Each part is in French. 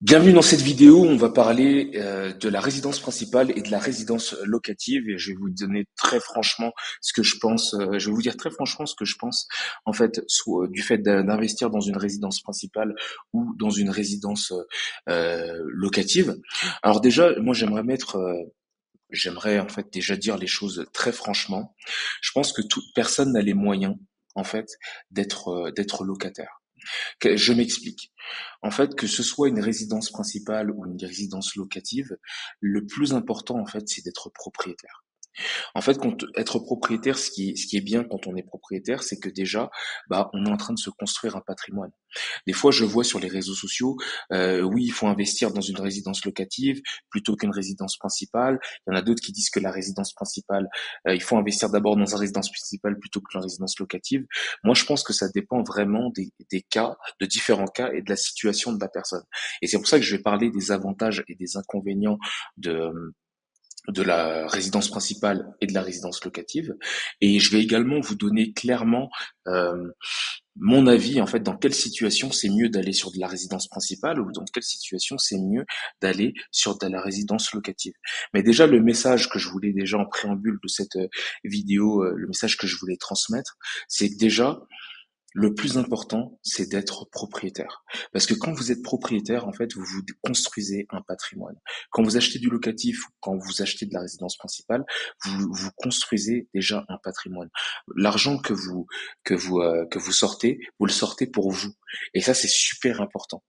Bienvenue dans cette vidéo, on va parler de la résidence principale et de la résidence locative et je vais vous donner très franchement ce que je pense, je vais vous dire très franchement ce que je pense en fait du fait d'investir dans une résidence principale ou dans une résidence locative. Alors déjà, moi j'aimerais en fait déjà dire les choses très franchement. Je pense que toute personne n'a les moyens en fait d'être locataire. Je m'explique. En fait, que ce soit une résidence principale ou une résidence locative, le plus important, en fait, c'est d'être propriétaire. En fait, être propriétaire, ce qui est bien quand on est propriétaire, c'est que déjà, bah, on est en train de se construire un patrimoine. Des fois, je vois sur les réseaux sociaux, oui, il faut investir dans une résidence locative plutôt qu'une résidence principale. Il y en a d'autres qui disent que la résidence principale, il faut investir d'abord dans une résidence principale plutôt que une résidence locative. Moi, je pense que ça dépend vraiment des cas, de différents cas et de la situation de la personne. Et c'est pour ça que je vais parler des avantages et des inconvénients de de la résidence principale et de la résidence locative. Et je vais également vous donner clairement euh, mon avis, en fait, dans quelle situation c'est mieux d'aller sur de la résidence principale ou dans quelle situation c'est mieux d'aller sur de la résidence locative. Mais déjà, le message que je voulais déjà en préambule de cette vidéo, le message que je voulais transmettre, c'est que déjà, le plus important, c'est d'être propriétaire. Parce que quand vous êtes propriétaire, en fait, vous vous construisez un patrimoine. Quand vous achetez du locatif ou quand vous achetez de la résidence principale, vous construisez déjà un patrimoine. L'argent que vous sortez, vous le sortez pour vous. Et ça, c'est super important.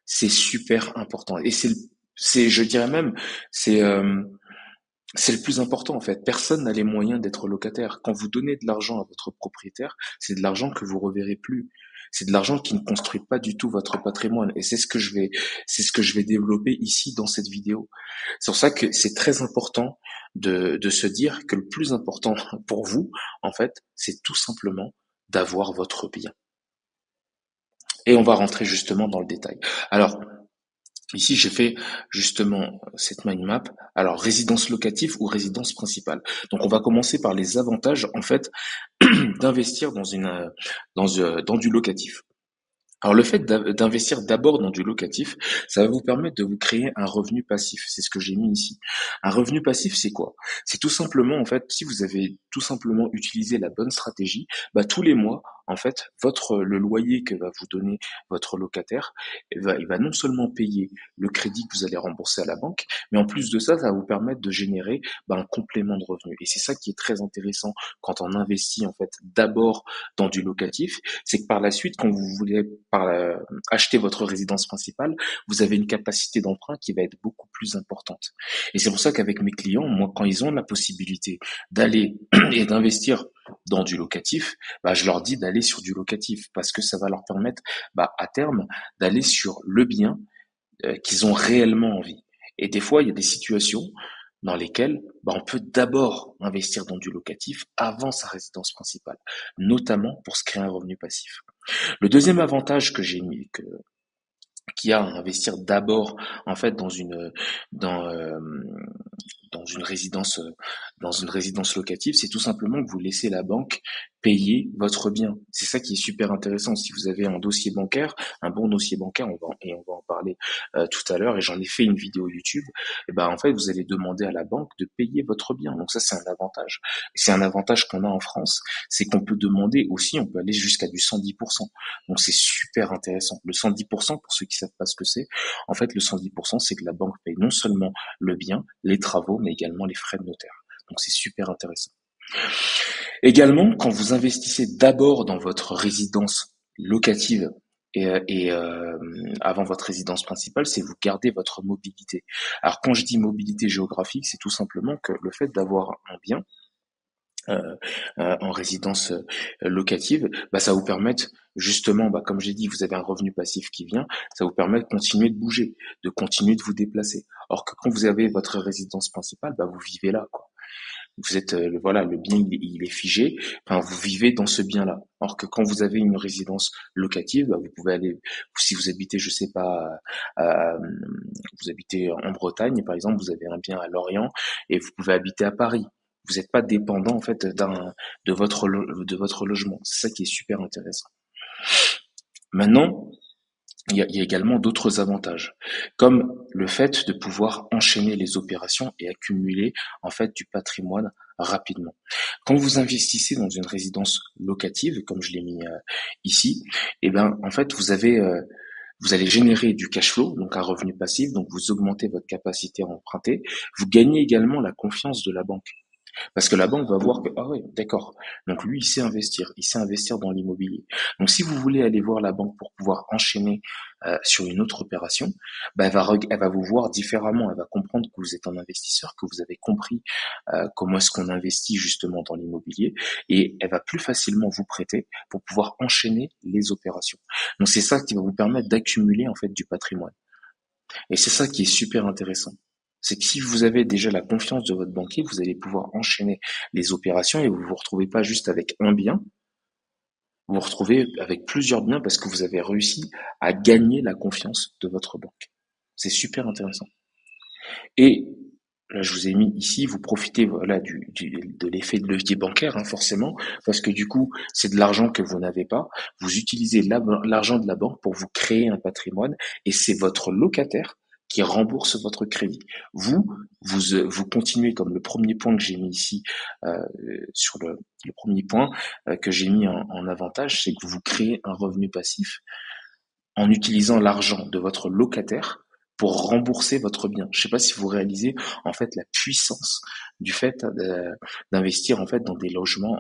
C'est super important. Et je dirais même, c'est, euh, c'est le plus important en fait. Personne n'a les moyens d'être locataire. Quand vous donnez de l'argent à votre propriétaire, c'est de l'argent que vous reverrez plus. C'est de l'argent qui ne construit pas du tout votre patrimoine. Et c'est ce que je vais développer ici dans cette vidéo. C'est pour ça que c'est très important de se dire que le plus important pour vous, en fait, c'est tout simplement d'avoir votre bien. Et on va rentrer justement dans le détail. Alors, ici, j'ai fait justement cette mind map. Alors, résidence locative ou résidence principale. Donc, on va commencer par les avantages, en fait, d'investir dans du locatif. Alors, le fait d'investir d'abord dans du locatif, ça va vous permettre de vous créer un revenu passif. C'est ce que j'ai mis ici. Un revenu passif, c'est quoi? C'est tout simplement, en fait, si vous avez tout simplement utilisé la bonne stratégie, bah, tous les mois, en fait, le loyer que va vous donner votre locataire, il va non seulement payer le crédit que vous allez rembourser à la banque, mais en plus de ça, ça va vous permettre de générer bah, un complément de revenu. Et c'est ça qui est très intéressant quand on investit, en fait, d'abord dans du locatif, c'est que par la suite, quand vous voulez acheter votre résidence principale, vous avez une capacité d'emprunt qui va être beaucoup plus importante. Et c'est pour ça qu'avec mes clients, moi, quand ils ont la possibilité d'aller et d'investir dans du locatif, bah, je leur dis d'aller sur du locatif parce que ça va leur permettre, bah, à terme, d'aller sur le bien qu'ils ont réellement envie. Et des fois, il y a des situations dans lesquelles bah, on peut d'abord investir dans du locatif avant sa résidence principale, notamment pour se créer un revenu passif. Le deuxième avantage que j'ai mis, qu'il y a à investir d'abord en fait dans euh, dans une résidence dans une résidence locative, c'est tout simplement que vous laissez la banque payer votre bien. C'est ça qui est super intéressant. Si vous avez un dossier bancaire, un bon dossier bancaire, on va en parler tout à l'heure, et j'en ai fait une vidéo YouTube. Et ben en fait, vous allez demander à la banque de payer votre bien. Donc ça, c'est un avantage. C'est un avantage qu'on a en France, c'est qu'on peut demander aussi, on peut aller jusqu'à du 110%. Donc c'est super intéressant. Le 110%, pour ceux qui savent pas ce que c'est, en fait, le 110%, c'est que la banque paye non seulement le bien, les travaux, mais également les frais de notaire. Donc c'est super intéressant. Également, quand vous investissez d'abord dans votre résidence locative et avant votre résidence principale, c'est vous gardez votre mobilité. Alors quand je dis mobilité géographique, c'est tout simplement que le fait d'avoir un bien euh, en résidence locative, bah, ça vous permet justement, bah, comme j'ai dit, vous avez un revenu passif qui vient, ça vous permet de continuer de bouger, de continuer de vous déplacer. Or que quand vous avez votre résidence principale, bah, vous vivez là, quoi. Vous êtes, voilà, le bien il est figé, enfin, vous vivez dans ce bien-là. Or que quand vous avez une résidence locative, bah, vous pouvez aller, si vous habitez, je sais pas, vous habitez en Bretagne, par exemple, vous avez un bien à Lorient et vous pouvez habiter à Paris. Vous n'êtes pas dépendant en fait de votre logement. C'est ça qui est super intéressant. Maintenant, il y a également d'autres avantages, comme le fait de pouvoir enchaîner les opérations et accumuler en fait du patrimoine rapidement. Quand vous investissez dans une résidence locative, comme je l'ai mis ici, eh ben en fait vous allez générer du cash flow, donc un revenu passif, donc vous augmentez votre capacité à emprunter. Vous gagnez également la confiance de la banque. Parce que la banque va voir que, ah ouais, d'accord. Donc lui, il sait investir dans l'immobilier. Donc si vous voulez aller voir la banque pour pouvoir enchaîner sur une autre opération, bah, elle va vous voir différemment. Elle va comprendre que vous êtes un investisseur, que vous avez compris comment est-ce qu'on investit justement dans l'immobilier, et elle va plus facilement vous prêter pour pouvoir enchaîner les opérations. Donc c'est ça qui va vous permettre d'accumuler en fait du patrimoine. Et c'est ça qui est super intéressant. C'est que si vous avez déjà la confiance de votre banquier, vous allez pouvoir enchaîner les opérations et vous vous retrouvez pas juste avec un bien, vous vous retrouvez avec plusieurs biens parce que vous avez réussi à gagner la confiance de votre banque. C'est super intéressant. Et là, je vous ai mis ici, vous profitez voilà de l'effet de levier bancaire, hein, forcément, parce que du coup, c'est de l'argent que vous n'avez pas. Vous utilisez l'argent de la banque pour vous créer un patrimoine, et c'est votre locataire qui rembourse votre crédit. Vous, vous continuez comme le premier point que j'ai mis ici sur le premier point que j'ai mis en avantage, c'est que vous créez un revenu passif en utilisant l'argent de votre locataire pour rembourser votre bien. Je ne sais pas si vous réalisez en fait la puissance du fait d'investir en fait dans des logements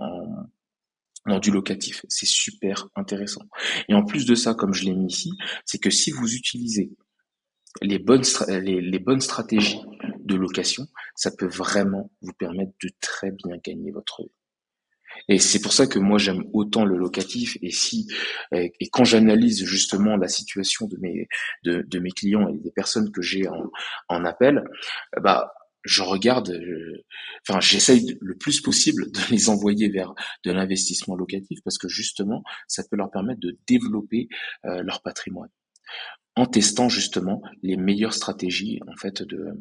dans du locatif. C'est super intéressant. Et en plus de ça, comme je l'ai mis ici, c'est que si vous utilisez les bonnes stratégies de location, ça peut vraiment vous permettre de très bien gagner votre vie. Et c'est pour ça que moi j'aime autant le locatif. Et quand j'analyse justement la situation de mes clients et des personnes que j'ai en appel, bah je regarde, enfin j'essaye le plus possible de les envoyer vers de l'investissement locatif parce que justement ça peut leur permettre de développer leur patrimoine en testant justement les meilleures stratégies en fait de,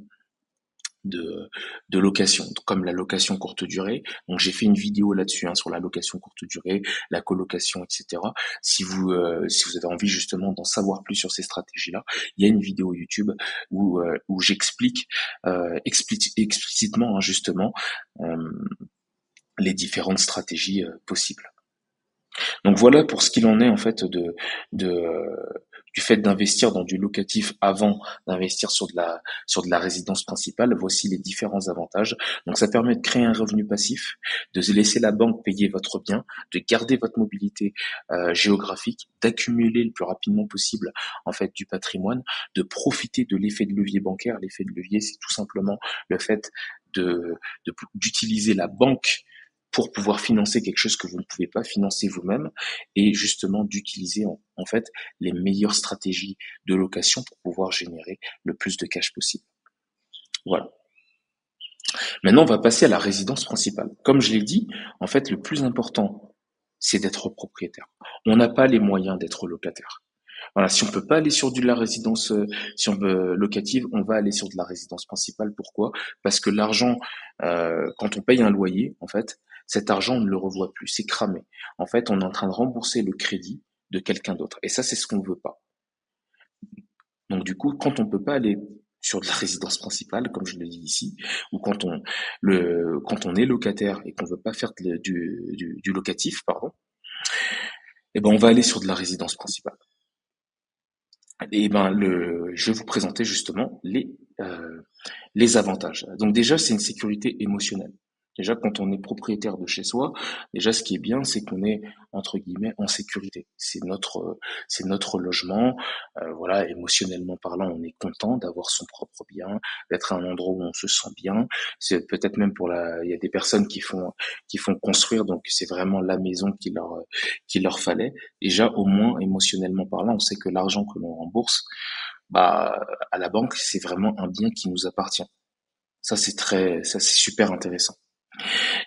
de location, comme la location courte durée. Donc j'ai fait une vidéo là-dessus hein, sur la location courte durée, la colocation, etc. Si vous avez envie justement d'en savoir plus sur ces stratégies-là, il y a une vidéo YouTube où j'explique explicitement hein, justement euh, les différentes stratégies possibles. Donc voilà pour ce qu'il en est en fait du fait d'investir dans du locatif avant d'investir sur de la résidence principale. Voici les différents avantages. Donc ça permet de créer un revenu passif, de laisser la banque payer votre bien, de garder votre mobilité géographique, d'accumuler le plus rapidement possible en fait du patrimoine, de profiter de l'effet de levier bancaire. L'effet de levier, c'est tout simplement le fait d'utiliser la banque pour pouvoir financer quelque chose que vous ne pouvez pas financer vous-même, et justement d'utiliser en fait les meilleures stratégies de location pour pouvoir générer le plus de cash possible. Voilà. Maintenant, on va passer à la résidence principale. Comme je l'ai dit, en fait, le plus important, c'est d'être propriétaire. On n'a pas les moyens d'être locataire. Voilà, si on peut pas aller sur de la résidence si on veut locative, on va aller sur de la résidence principale. Pourquoi? Parce que l'argent, quand on paye un loyer, en fait, cet argent, on ne le revoit plus, c'est cramé. En fait, on est en train de rembourser le crédit de quelqu'un d'autre. Et ça, c'est ce qu'on ne veut pas. Donc du coup, quand on peut pas aller sur de la résidence principale, comme je le dis ici, ou quand on est locataire et qu'on veut pas faire du locatif, pardon, eh ben on va aller sur de la résidence principale. Et ben je vais vous présenter justement les avantages. Donc déjà, c'est une sécurité émotionnelle. Déjà, quand on est propriétaire de chez soi, déjà, ce qui est bien, c'est qu'on est, entre guillemets, en sécurité. C'est notre logement. Voilà, émotionnellement parlant, on est content d'avoir son propre bien, d'être à un endroit où on se sent bien. C'est peut-être même il y a des personnes qui font construire, donc c'est vraiment la maison qu'il leur fallait. Déjà, au moins, émotionnellement parlant, on sait que l'argent que l'on rembourse, bah, à la banque, c'est vraiment un bien qui nous appartient. Ça c'est super intéressant.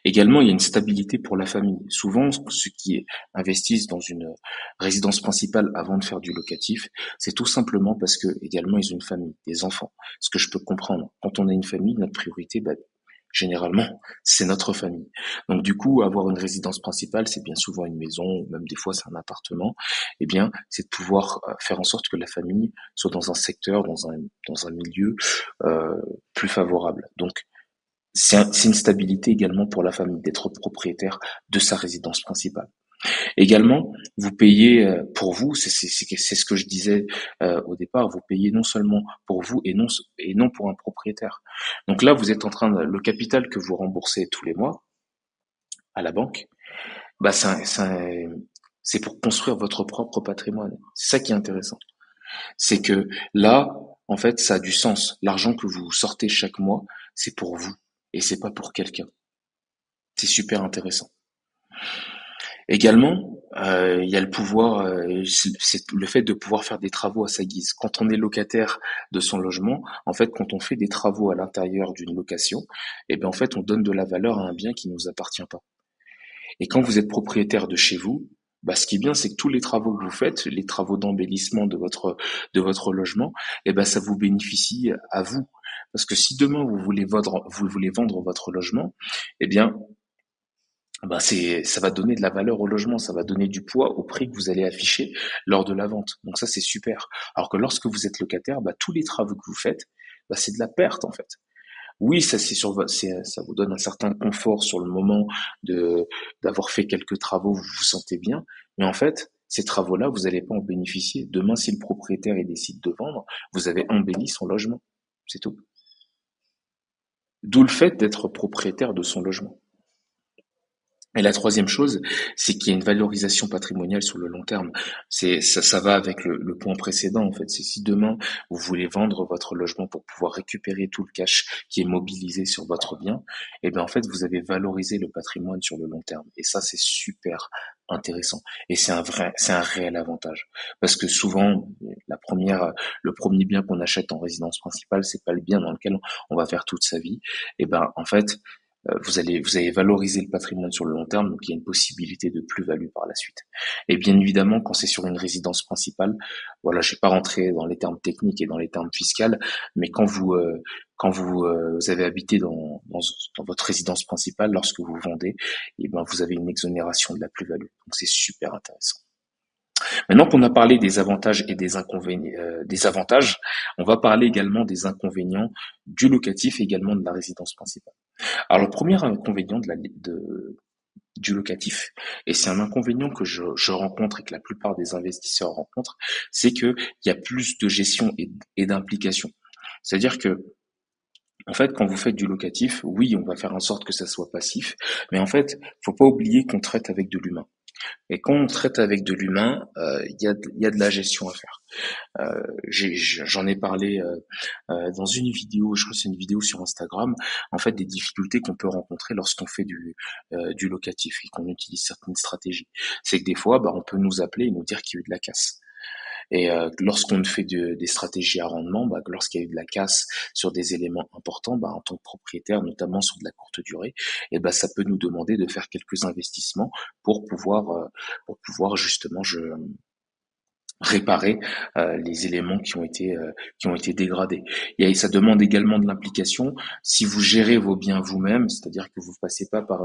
Également, il y a une stabilité pour la famille. Souvent, ceux qui investissent dans une résidence principale avant de faire du locatif, c'est tout simplement parce que également ils ont une famille, des enfants. Ce que je peux comprendre. Quand on a une famille, notre priorité, bah, Généralement, c'est notre famille. Donc du coup, avoir une résidence principale, c'est bien souvent une maison, ou même des fois c'est un appartement. Eh bien, c'est de pouvoir faire en sorte que la famille soit dans un secteur, dans un milieu euh, plus favorable. Donc c'est une stabilité également pour la famille d'être propriétaire de sa résidence principale. Également, vous payez pour vous, c'est ce que je disais au départ, vous payez non seulement pour vous et non pour un propriétaire. Donc là, vous êtes en train de, le capital que vous remboursez tous les mois à la banque, bah c'est pour construire votre propre patrimoine. C'est ça qui est intéressant. C'est que là, en fait, ça a du sens. L'argent que vous sortez chaque mois, c'est pour vous et c'est pas pour quelqu'un. C'est super intéressant. Également, il y a le pouvoir, c'est le fait de pouvoir faire des travaux à sa guise. Quand on est locataire de son logement, en fait, quand on fait des travaux à l'intérieur d'une location, eh ben, en fait, on donne de la valeur à un bien qui nous appartient pas. Et quand vous êtes propriétaire de chez vous, bah, ce qui est bien, c'est que tous les travaux que vous faites, les travaux d'embellissement de votre logement, eh ben, ça vous bénéficie à vous. Parce que si demain vous voulez vendre votre logement, eh bien, bah ça va donner de la valeur au logement, ça va donner du poids au prix que vous allez afficher lors de la vente. Donc ça, c'est super. Alors que lorsque vous êtes locataire, bah, tous les travaux que vous faites, bah, c'est de la perte en fait. Oui, ça ça vous donne un certain confort sur le moment de d'avoir fait quelques travaux, vous vous sentez bien, mais en fait, ces travaux-là, vous n'allez pas en bénéficier. Demain, si le propriétaire il décide de vendre, vous avez embelli son logement. C'est tout. D'où le fait d'être propriétaire de son logement. Et la troisième chose, c'est qu'il y a une valorisation patrimoniale sur le long terme. Ça va avec le point précédent en fait. C'est si demain vous voulez vendre votre logement pour pouvoir récupérer tout le cash qui est mobilisé sur votre bien, et bien en fait vous avez valorisé le patrimoine sur le long terme. Et ça c'est super intéressant. Et c'est un réel avantage parce que souvent le premier bien qu'on achète en résidence principale, c'est pas le bien dans lequel on va faire toute sa vie. Et ben en fait vous allez valoriser le patrimoine sur le long terme, donc il y a une possibilité de plus-value par la suite. Et bien évidemment, quand c'est sur une résidence principale, voilà, je vais pas rentrer dans les termes techniques et dans les termes fiscaux, mais quand vous avez habité dans votre résidence principale, lorsque vous vendez, et ben vous avez une exonération de la plus-value. Donc c'est super intéressant. Maintenant qu'on a parlé des avantages et des inconvénients, des avantages, on va parler également des inconvénients du locatif et également de la résidence principale. Alors le premier inconvénient du locatif, et c'est un inconvénient que je rencontre et que la plupart des investisseurs rencontrent, c'est qu'il y a plus de gestion et d'implication. C'est-à-dire que, en fait, quand vous faites du locatif, oui, on va faire en sorte que ça soit passif, mais en fait, faut pas oublier qu'on traite avec de l'humain. Et quand on traite avec de l'humain, il y a de la gestion à faire. J'en ai parlé dans une vidéo, je crois que c'est une vidéo sur Instagram, en fait des difficultés qu'on peut rencontrer lorsqu'on fait du locatif et qu'on utilise certaines stratégies. C'est que des fois, bah, on peut nous appeler et nous dire qu'il y a eu de la casse. Et lorsqu'on fait des stratégies à rendement, bah, lorsqu'il y a eu de la casse sur des éléments importants, bah, en tant que propriétaire, notamment sur de la courte durée, et bah, ça peut nous demander de faire quelques investissements pour pouvoir justement réparer les éléments qui ont été dégradés. Ça demande également de l'implication. Si vous gérez vos biens vous-même, c'est-à-dire que vous passez pas par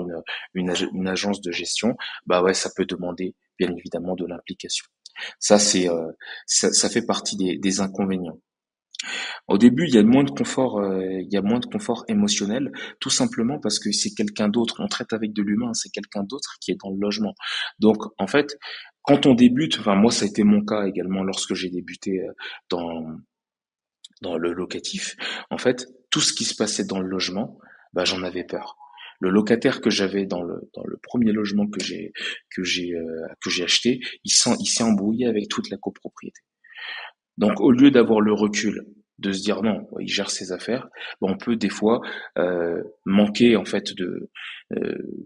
une agence de gestion, bah ouais, ça peut demander bien évidemment de l'implication. Ça fait partie des inconvénients. Au début, il y a moins de confort émotionnel, tout simplement parce que c'est quelqu'un d'autre. On traite avec de l'humain, c'est quelqu'un d'autre qui est dans le logement. Donc, en fait, quand on débute, enfin moi, ça a été mon cas également lorsque j'ai débuté dans dans le locatif. En fait, tout ce qui se passait dans le logement, bah, j'en avais peur. Le locataire que j'avais dans le premier logement que j'ai acheté, il s'est embrouillé avec toute la copropriété. Donc, au lieu d'avoir le recul, de se dire non, il gère ses affaires, on peut des fois manquer en fait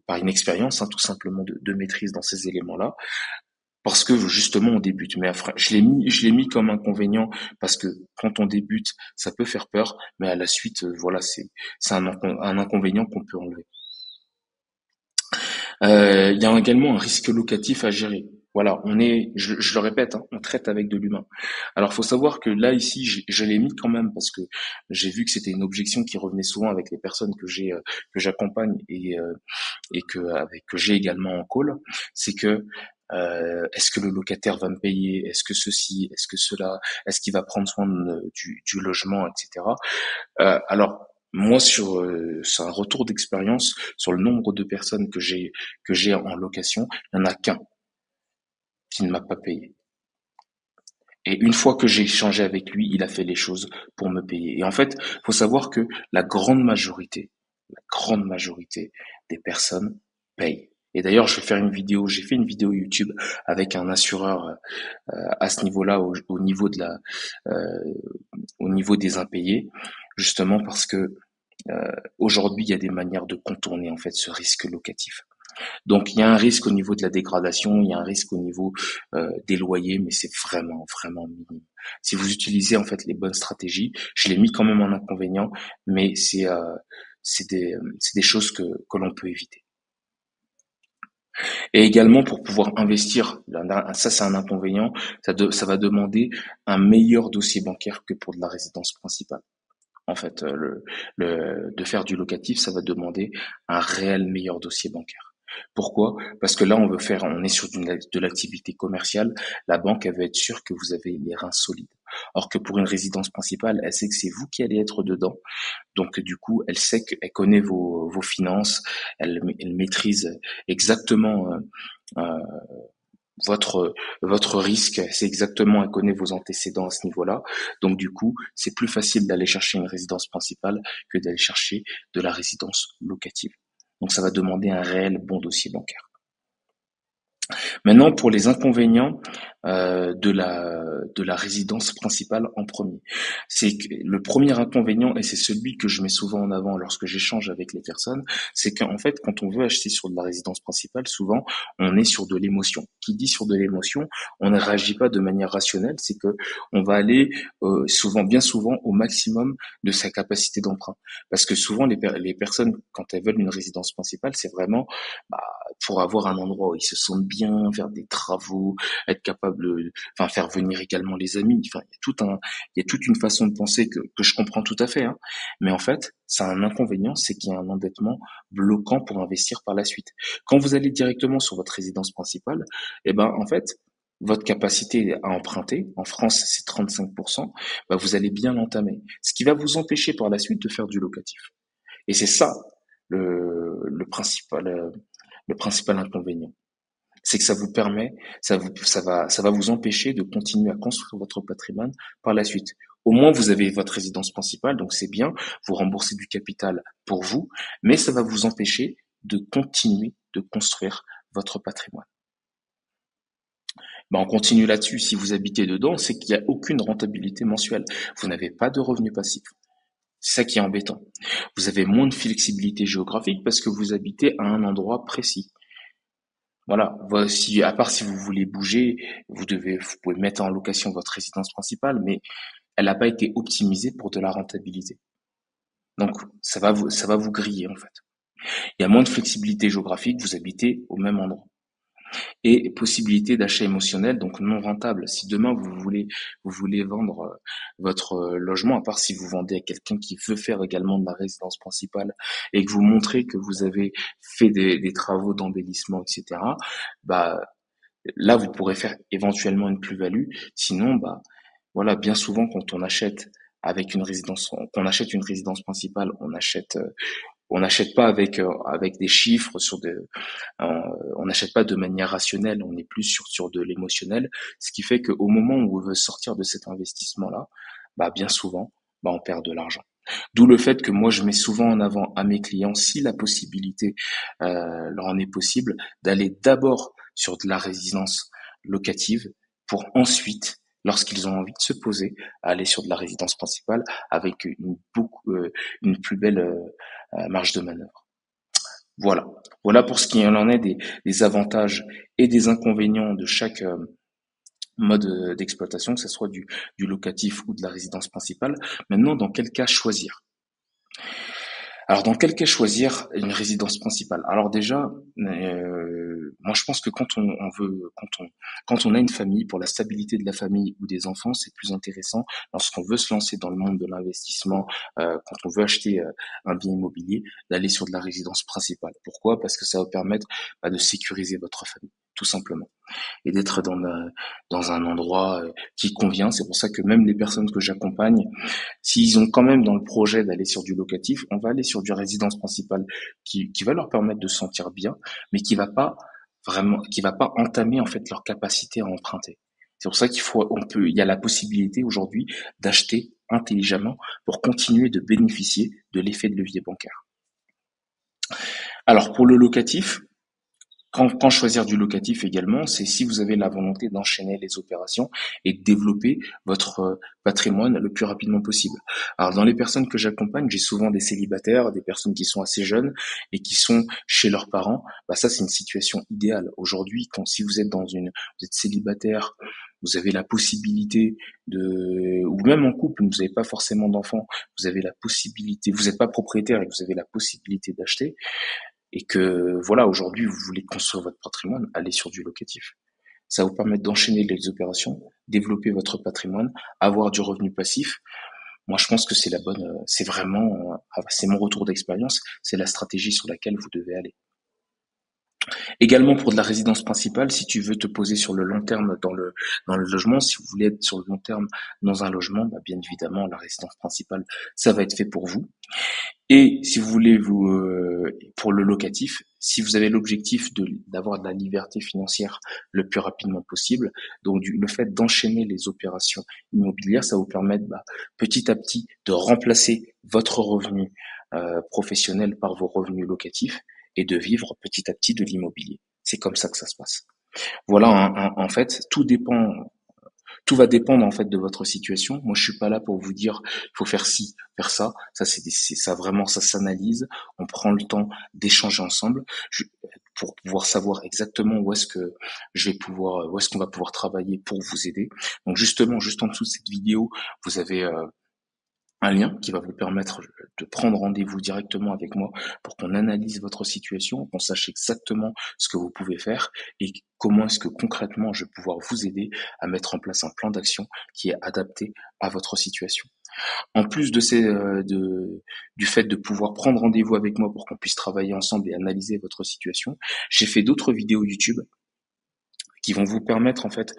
par inexpérience, hein, tout simplement de maîtrise dans ces éléments-là, parce que justement on débute. Mais après, je l'ai mis comme inconvénient parce que quand on débute, ça peut faire peur, mais à la suite, voilà, c'est un inconvénient qu'on peut enlever. Il y a également un risque locatif à gérer. Voilà, je le répète, hein, on traite avec de l'humain. Alors, faut savoir que là, ici, je l'ai mis quand même parce que j'ai vu que c'était une objection qui revenait souvent avec les personnes que j'accompagne et que j'ai également en call. C'est que est-ce que le locataire va me payer? Est-ce que ceci? Est-ce que cela? Est-ce qu'il va prendre soin du logement, etc. Alors, moi, c'est un retour d'expérience sur le nombre de personnes que j'ai en location, il n'y en a qu'un qui ne m'a pas payé. Et une fois que j'ai échangé avec lui, il a fait les choses pour me payer. Et en fait, faut savoir que la grande majorité des personnes payent. Et d'ailleurs, j'ai fait une vidéo YouTube avec un assureur à ce niveau-là, au niveau euh, au niveau des impayés, justement parce que aujourd'hui, il y a des manières de contourner en fait ce risque locatif. Donc il y a un risque au niveau de la dégradation, il y a un risque au niveau des loyers, mais c'est vraiment, vraiment minime. Si vous utilisez en fait les bonnes stratégies, je l'ai mis quand même en inconvénient, mais c'est des choses que l'on peut éviter. Et également pour pouvoir investir, ça c'est un inconvénient, ça va demander un meilleur dossier bancaire que pour de la résidence principale. En fait, de faire du locatif, ça va demander un réel meilleur dossier bancaire. Pourquoi? Parce que là, on est sur de l'activité commerciale. La banque, elle veut être sûre que vous avez les reins solides. Or que pour une résidence principale, elle sait que c'est vous qui allez être dedans. Donc, du coup, elle sait qu'elle connaît vos finances. Elle maîtrise exactement euh, votre risque, c'est exactement, elle connaît vos antécédents à ce niveau-là. Donc du coup, c'est plus facile d'aller chercher une résidence principale que d'aller chercher de la résidence locative. Donc ça va demander un réel bon dossier bancaire. Maintenant, pour les inconvénients de la résidence principale en premier. C'est que le premier inconvénient, et c'est celui que je mets souvent en avant lorsque j'échange avec les personnes, c'est qu'en fait, quand on veut acheter sur de la résidence principale, souvent, on est sur de l'émotion. Qui dit sur de l'émotion, on ne réagit pas de manière rationnelle, c'est que on va aller bien souvent, au maximum de sa capacité d'emprunt. Parce que souvent, les personnes, quand elles veulent une résidence principale, c'est vraiment bah, pour avoir un endroit où ils se sentent bien, faire des travaux, être capable, enfin faire venir également les amis. Enfin, il y a toute une façon de penser que je comprends tout à fait. Hein. Mais en fait, ça a un inconvénient, c'est qu'il y a un endettement bloquant pour investir par la suite. Quand vous allez directement sur votre résidence principale, eh ben en fait, votre capacité à emprunter, en France c'est 35%, bah, vous allez bien l'entamer. Ce qui va vous empêcher par la suite de faire du locatif. Et c'est ça le principal inconvénient. C'est que ça vous permet, ça va vous empêcher de continuer à construire votre patrimoine par la suite. Au moins, vous avez votre résidence principale, donc c'est bien, vous remboursez du capital pour vous, mais ça va vous empêcher de continuer de construire votre patrimoine. Ben, on continue là-dessus. Si vous habitez dedans, c'est qu'il n'y a aucune rentabilité mensuelle. Vous n'avez pas de revenus passifs. C'est ça qui est embêtant. Vous avez moins de flexibilité géographique parce que vous habitez à un endroit précis. Voilà, voici, à part si vous voulez bouger, vous pouvez mettre en location votre résidence principale, mais elle n'a pas été optimisée pour de la rentabilité. Donc, ça va vous griller, en fait. Il y a moins de flexibilité géographique, vous habitez au même endroit. Et possibilité d'achat émotionnel, donc non rentable. Si demain vous voulez vendre votre logement, à part si vous vendez à quelqu'un qui veut faire également de la résidence principale et que vous montrez que vous avez fait des travaux d'embellissement, etc., bah, là, vous pourrez faire éventuellement une plus-value. Sinon, bah, voilà, bien souvent, quand on achète une résidence principale, on n'achète pas avec des chiffres on n'achète pas de manière rationnelle, on est plus sur de l'émotionnel, ce qui fait qu'au moment où on veut sortir de cet investissement-là, bah, bien souvent, bah, on perd de l'argent. D'où le fait que moi, je mets souvent en avant à mes clients, si la possibilité leur en est possible, d'aller d'abord sur de la résidence locative pour ensuite, lorsqu'ils ont envie de se poser, aller sur de la résidence principale avec une plus belle marge de manœuvre. Voilà. Voilà pour ce qui en est des avantages et des inconvénients de chaque mode d'exploitation, que ce soit du locatif ou de la résidence principale. Maintenant, dans quel cas choisir? Alors, dans quel cas choisir une résidence principale? Alors déjà, moi, je pense que quand on a une famille, pour la stabilité de la famille ou des enfants, c'est plus intéressant lorsqu'on veut se lancer dans le monde de l'investissement, quand on veut acheter un bien immobilier, d'aller sur de la résidence principale. Pourquoi? Parce que ça va permettre de sécuriser votre famille, tout simplement, et d'être dans un endroit qui convient. C'est pour ça que même les personnes que j'accompagne, s'ils ont quand même dans le projet d'aller sur du locatif, on va aller sur du résidence principale qui va leur permettre de se sentir bien, mais qui va pas entamer en fait leur capacité à emprunter. C'est pour ça il y a la possibilité aujourd'hui d'acheter intelligemment pour continuer de bénéficier de l'effet de levier bancaire. Alors pour le locatif, quand choisir du locatif également, c'est si vous avez la volonté d'enchaîner les opérations et de développer votre patrimoine le plus rapidement possible. Alors dans les personnes que j'accompagne, j'ai souvent des célibataires, des personnes qui sont assez jeunes et qui sont chez leurs parents. Ça c'est une situation idéale. Aujourd'hui, si vous êtes vous êtes célibataire, vous avez la possibilité ou même en couple, vous n'avez pas forcément d'enfants, vous avez la possibilité, vous n'êtes pas propriétaire et vous avez la possibilité d'acheter, et que voilà, aujourd'hui, vous voulez construire votre patrimoine, allez sur du locatif. Ça va vous permettre d'enchaîner les opérations, développer votre patrimoine, avoir du revenu passif. Moi, je pense que c'est vraiment, c'est mon retour d'expérience, c'est la stratégie sur laquelle vous devez aller. Également pour de la résidence principale, si tu veux te poser sur le long terme dans le logement, si vous voulez être sur le long terme dans un logement, bien évidemment, la résidence principale, ça va être fait pour vous. Et si vous voulez pour le locatif, si vous avez l'objectif d'avoir de la liberté financière le plus rapidement possible, donc le fait d'enchaîner les opérations immobilières, ça va vous permettre petit à petit de remplacer votre revenu professionnel par vos revenus locatifs et de vivre petit à petit de l'immobilier. C'est comme ça que ça se passe. Voilà, en fait, tout va dépendre en fait de votre situation. Moi, je suis pas là pour vous dire il faut faire ci, faire ça. Ça vraiment, ça s'analyse. On prend le temps d'échanger ensemble pour pouvoir savoir exactement où est-ce qu'on va pouvoir travailler pour vous aider. Donc justement, juste en dessous de cette vidéo, vous avez un lien qui va vous permettre de prendre rendez-vous directement avec moi pour qu'on analyse votre situation, qu'on sache exactement ce que vous pouvez faire et comment est-ce que concrètement je vais pouvoir vous aider à mettre en place un plan d'action qui est adapté à votre situation. En plus du fait de pouvoir prendre rendez-vous avec moi pour qu'on puisse travailler ensemble et analyser votre situation, j'ai fait d'autres vidéos YouTube qui vont vous permettre en fait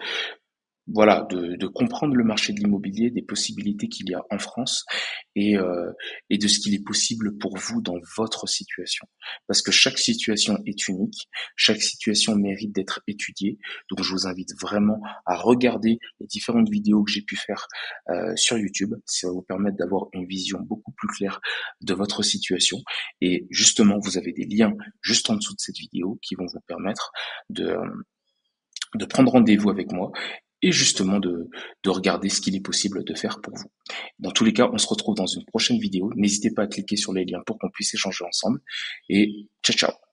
de comprendre le marché de l'immobilier, des possibilités qu'il y a en France et de ce qu'il est possible pour vous dans votre situation. Parce que chaque situation est unique, chaque situation mérite d'être étudiée. Donc je vous invite vraiment à regarder les différentes vidéos que j'ai pu faire sur YouTube. Ça va vous permettre d'avoir une vision beaucoup plus claire de votre situation. Et justement, vous avez des liens juste en dessous de cette vidéo qui vont vous permettre de prendre rendez-vous avec moi et justement de regarder ce qu'il est possible de faire pour vous. Dans tous les cas, on se retrouve dans une prochaine vidéo. N'hésitez pas à cliquer sur les liens pour qu'on puisse échanger ensemble. Et ciao, ciao!